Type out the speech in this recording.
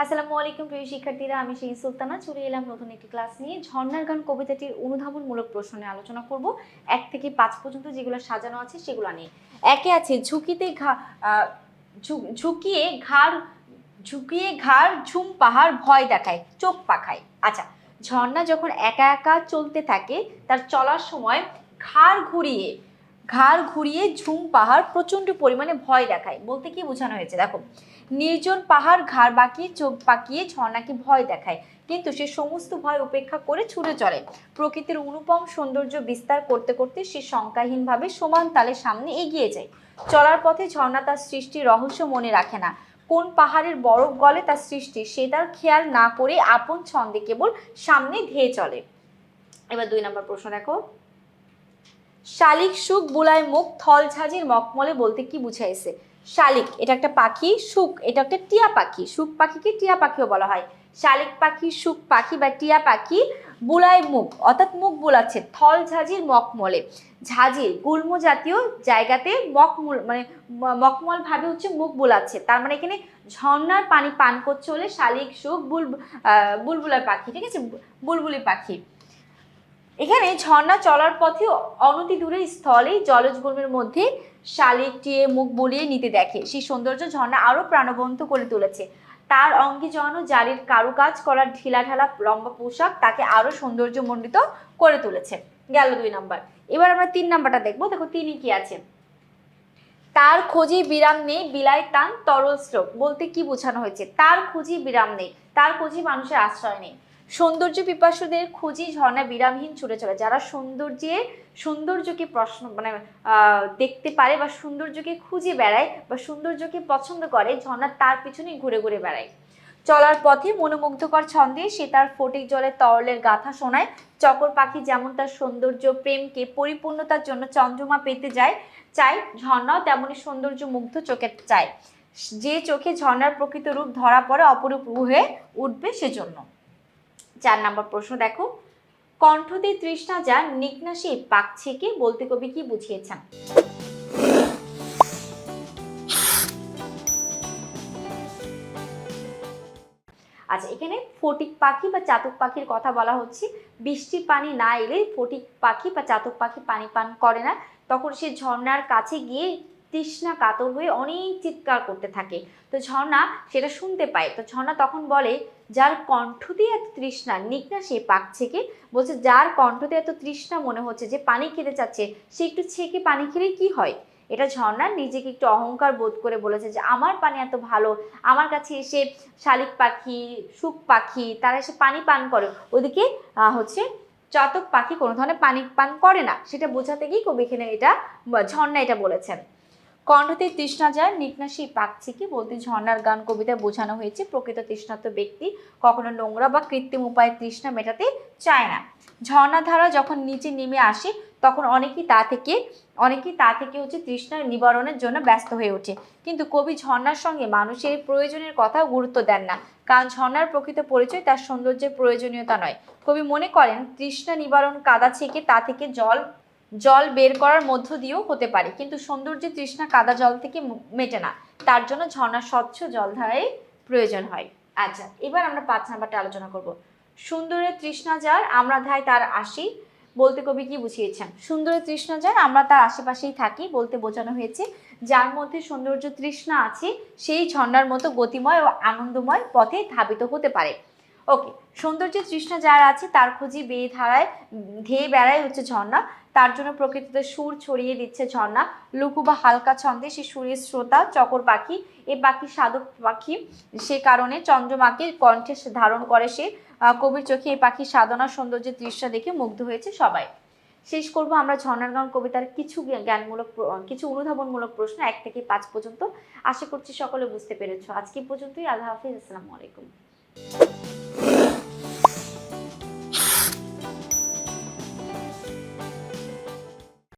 আসসালামু আলাইকুম প্রিয় শিক্ষার্থীরা, আমি সেই সুলতানা চলে এলাম নতুন একটি ক্লাস নিয়ে। ঝর্ণার গান কবিতাটির অনুধাবনমূলক প্রশ্ন নিয়ে আলোচনা করব। 1 থেকে 5 পর্যন্ত যেগুলো সাজানো আছে সেগুলো নিয়ে। একে আছে ঝুঁকিয়ে ঘাড় ঝুম পাহাড় ভয় দেখায় চোখ পাখায়। আচ্ছা, ঝর্ণা যখন একা একা চলতে থাকে তার চলার সময় ঘাড় ঘুরিয়ে ঝুম পাহাড় প্রচন্ড পরিমাণে ভয় দেখায়। বলতে কি বোঝানো হয়েছে দেখো, নির্জন পাহাড় ঘাড় বাঁকিয়ে চোখ পাকিয়ে ঝর্ণাকে ভয় দেখায়, কিন্তু সে সমস্ত ভয় উপেক্ষা করে ছুটে চলে। প্রকৃতির অনুপম সৌন্দর্য বিস্তার করতে করতে সে শঙ্কাহীনভাবে সমান তালে সামনে এগিয়ে যায়। চলার পথে ঝর্ণা তার সৃষ্টির রহস্য মনে রাখে না। কোন পাহাড়ের বরফ গলে তার সৃষ্টি, সে তার খেয়াল না করে আপন ছন্দে কেবল সামনে ধেয়ে চলে। এবার 2 নম্বর প্রশ্ন দেখো, শালিক সুখ বুলায় মুখ থল ঝাঁঝির মখমলে বলতে কি বুঝাইছে? শালিক এটা একটা পাখি, সুখ এটা একটা টিয়া পাখি। সুখ পাখিকে টিয়া পাখিও বলা হয়। শালিক পাখি, সুখ পাখি বা টিয়া পাখি বুলায় মুখ অর্থাৎ মুখ বুলাচ্ছে থল ঝাঁঝির মখমলে। ঝাঁঝির গুল্ম জাতীয় জায়গাতে মখমল ভাবে হচ্ছে মুখ বুলাচ্ছে, তার মানে এখানে ঝর্ণার পানি পান করছে হলে শালিক সুখ বুলবুলার পাখি, ঠিক আছে, বুলবুলি পাখি। এখানে ঝর্ণা চলার পথে অনতি দূরে স্থলে জলজ গুল্মের মধ্যে শালিকটিয়ে মুখ বুলিয়ে নিতে দেখে। সেই সৌন্দর্য ঝর্ণা আরো প্রাণবন্ত করে তুলেছে। তার অঙ্গে যেন জারির কারুকাজ করা ঢিলাঢালা লম্বা পোশাক তাকে আরো সৌন্দর্যমণ্ডিত করে তুলেছে। গেল 2 নাম্বার। এবার আমরা 3 নাম্বারটা দেখবো। দেখো তিনি কি আছে, তার খোঁজে বিরাম নেই বিলায় টান তরল স্রোত। বলতে কি বোঝানো হয়েছে? তার খোঁজে বিরাম নেই, তার খোঁজে মানুষের আশ্রয় নেই। সৌন্দর্য পিপাসুদের খুঁজি ঝর্ণা বিরামহীন ছুটে চলে। যারা সৌন্দর্যকে দেখতে পারে বা সৌন্দর্যকে খুঁজে বেড়ায় বা সৌন্দর্যকে পছন্দ করে, ঝর্ণা তার পিছনে ঘুরে ঘুরে বেড়ায়। চলার পথে মনোমুগ্ধকর ছন্দে সে তার ফটিক জলে তরলের গাথা শোনায়। চকর পাখি যেমন তার সৌন্দর্য প্রেমকে পরিপূর্ণতার জন্য চন্দ্রমা পেতে চায়, ঝর্ণাও তেমনি সৌন্দর্য মুগ্ধ চোখে চায়। যে চোখে ঝর্ণার প্রকৃত রূপ ধরা পড়ে অপরূপ হয়ে উঠবে সেজন্য। 4 নম্বর প্রশ্ন দেখো, কণ্ঠতে তৃষ্ণা যার নিকনাসে পাক ছেকে, বলতে কবি কি বুঝিয়েছেন? আচ্ছা, এখানে ফটিক পাখি বা চাতক পাখির কথা বলা হচ্ছে। বৃষ্টির পানি না এলে ফটিক পাখি বা চাতক পাখি পানি পান করে না, তখন সে ঝর্ণার কাছে গিয়ে তৃষ্ণা কাতর হয়ে অনেক চিৎকার করতে থাকে। তো ঝর্ণা সেটা শুনতে পায়, তো ঝর্ণা তখন বলে, যার কণ্ঠতে এত তৃষ্ণা নিকনা সে পাক ছেকে। বলছে যার কণ্ঠতে এত তৃষ্ণা মনে হচ্ছে যে পানি খেতে চাচ্ছে, সে একটু ছেকে পানি খেলেই কি হয়। এটা ঝর্ণা নিজেকে একটু অহংকার বোধ করে বলেছে যে আমার পানি এত ভালো, আমার কাছে এসে শালিক পাখি সুখ পাখি তারা এসে পানি পান করে, ওদিকে হচ্ছে চাতক পাখি কোনো ধরনের পানি পান করে না। সেটা বোঝাতে গিয়ে কবি এখানে ঝর্ণা এটা বলেছেন। কণ্ঠতে তৃষ্ণা যায় নিকনাসী পাক ছেকে, বলতে ঝর্ণার গান কবিতায় বোঝানো হয়েছে প্রকৃত তৃষ্ণার্ত ব্যক্তি কখনো নোংরা বা কৃত্রিম উপায়ে তৃষ্ণা মেটাতে চায় না। ঝর্ণা ধারা যখন নিচে নেমে আসে তখন অনেকেই তা থেকে হচ্ছে তৃষ্ণা নিবারণের জন্য ব্যস্ত হয়ে ওঠে, কিন্তু কবি ঝর্ণার সঙ্গে মানুষের প্রয়োজনের কথা গুরুত্ব দেন না, কারণ ঝর্ণার প্রকৃত পরিচয় তার সৌন্দর্যের প্রয়োজনীয়তা নয়। কবি মনে করেন তৃষ্ণা নিবারণ কাদা ছেকে তা থেকে জল বের করার মধ্য দিয়েও হতে পারে, কিন্তু সৌন্দর্যের তৃষ্ণা কাদা জল থেকে মেটে না, তার জন্য ঝর্ণার স্বচ্ছ জলধারাই প্রয়োজন হয়। আচ্ছা, এবার আমরা 5 নাম্বারটা আলোচনা করব। সুন্দরের তৃষ্ণা যার আমরা ধাই তার আসি, বলতে কবি কি বুঝিয়েছেন? সুন্দরের তৃষ্ণা যার আমরা তার আশেপাশেই থাকি বলতে বোঝানো হয়েছে যার মধ্যে সৌন্দর্য তৃষ্ণা আছে সেই ঝর্ণার মতো গতিময় ও আনন্দময় পথে ধাবিত হতে পারে। ওকে, সৌন্দর্যের তৃষ্ণা যার আছে তার খোঁজে ধেয়ে বেড়ায় হচ্ছে ঝর্ণা, তার জন্য প্রকৃতিতে সুর ছড়িয়ে দিচ্ছে ঝর্ণা। লঘু বা হালকা ছন্দে সে সুরের শ্রোতা চকর পাখি, এ পাখি সাধক পাখি, সে কারণে চন্দ্রমাকে কণ্ঠে ধারণ করে সে। কবির চোখে এই পাখির সাধনা সৌন্দর্যের দৃশ্য দেখে মুগ্ধ হয়েছে সবাই। শেষ করব আমরা ঝর্ণার গান কবিতার কিছু অনুধাবনমূলক প্রশ্ন 1 থেকে 5 পর্যন্ত। আশা করছি সকলে বুঝতে পেরেছো। আজকে পর্যন্তই। আল্লাহ হাফিজ, আসসালামু আলাইকুম।